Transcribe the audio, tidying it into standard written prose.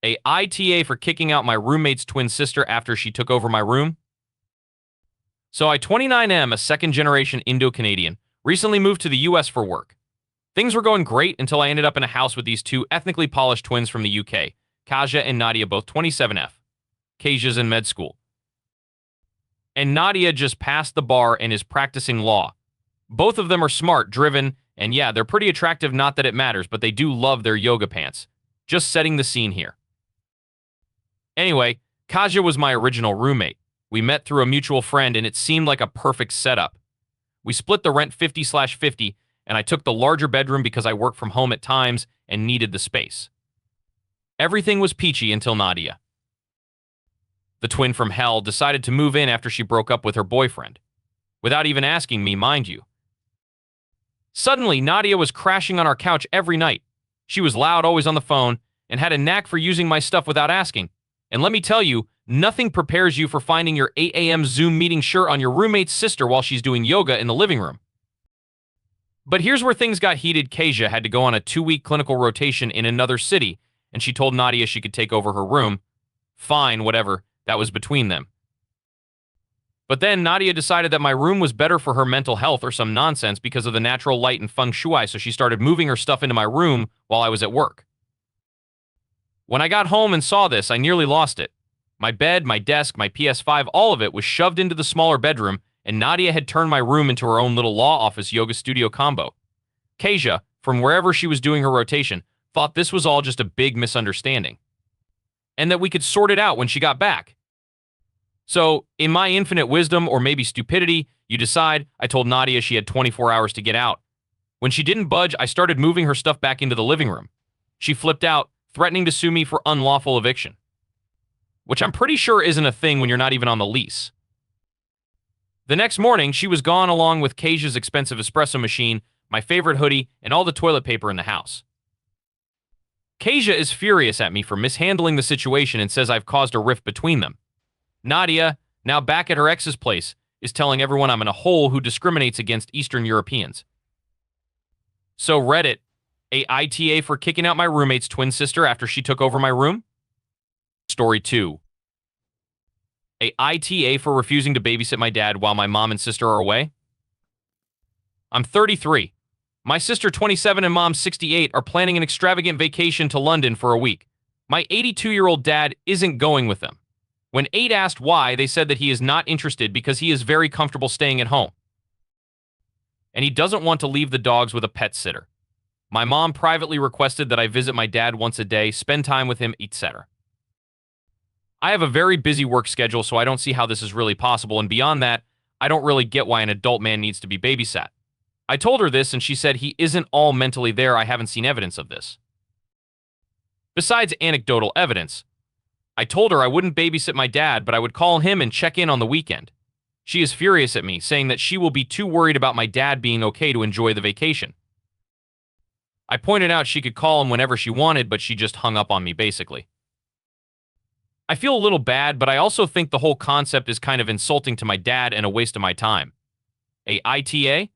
AITA for kicking out my roommate's twin sister after she took over my room. So I 29M, a second-generation Indo-Canadian, recently moved to the US for work. Things were going great until I ended up in a house with these two ethnically polished twins from the UK, Kaja and Nadia, both 27F. Kaja's in med school. And Nadia just passed the bar and is practicing law. Both of them are smart, driven, and yeah, they're pretty attractive, not that it matters, but they do love their yoga pants. Just setting the scene here. Anyway, Kaja was my original roommate. We met through a mutual friend, and it seemed like a perfect setup. We split the rent 50/50, and I took the larger bedroom because I work from home at times and needed the space. Everything was peachy until Nadia, the twin from hell, decided to move in after she broke up with her boyfriend. Without even asking me, mind you. Suddenly, Nadia was crashing on our couch every night. She was loud, always on the phone, and had a knack for using my stuff without asking. And let me tell you, nothing prepares you for finding your 8 a.m. Zoom meeting shirt on your roommate's sister while she's doing yoga in the living room. But here's where things got heated. Kaja had to go on a 2-week clinical rotation in another city, and she told Nadia she could take over her room. Fine, whatever. That was between them. But then Nadia decided that my room was better for her mental health or some nonsense because of the natural light and feng shui, so she started moving her stuff into my room while I was at work. When I got home and saw this, I nearly lost it. My bed, my desk, my PS5, all of it was shoved into the smaller bedroom, and Nadia had turned my room into her own little law office yoga studio combo. Kaja, from wherever she was doing her rotation, thought this was all just a big misunderstanding, and that we could sort it out when she got back. So, in my infinite wisdom, or maybe stupidity, you decide, I told Nadia she had 24 hours to get out. When she didn't budge, I started moving her stuff back into the living room. She flipped out, threatening to sue me for unlawful eviction, which I'm pretty sure isn't a thing when you're not even on the lease. The next morning, she was gone along with Kaja's expensive espresso machine, my favorite hoodie, and all the toilet paper in the house. Kaja is furious at me for mishandling the situation and says I've caused a rift between them. Nadia, now back at her ex's place, is telling everyone I'm in a hole who discriminates against Eastern Europeans. So Reddit, AITA for kicking out my roommate's twin sister after she took over my room? Story 2. AITA for refusing to babysit my dad while my mom and sister are away? I'm 33. My sister, 27, and mom, 68, are planning an extravagant vacation to London for a week. My 82-year-old dad isn't going with them. When 8 asked why, they said that he is not interested because he is very comfortable staying at home. And he doesn't want to leave the dogs with a pet sitter. My mom privately requested that I visit my dad once a day, spend time with him, etc. I have a very busy work schedule, so I don't see how this is really possible, and beyond that, I don't really get why an adult man needs to be babysat. I told her this, and she said he isn't all mentally there. I haven't seen evidence of this. Besides anecdotal evidence, I told her I wouldn't babysit my dad, but I would call him and check in on the weekend. She is furious at me, saying that she will be too worried about my dad being okay to enjoy the vacation. I pointed out she could call him whenever she wanted, but she just hung up on me, basically. I feel a little bad, but I also think the whole concept is kind of insulting to my dad and a waste of my time. AITA?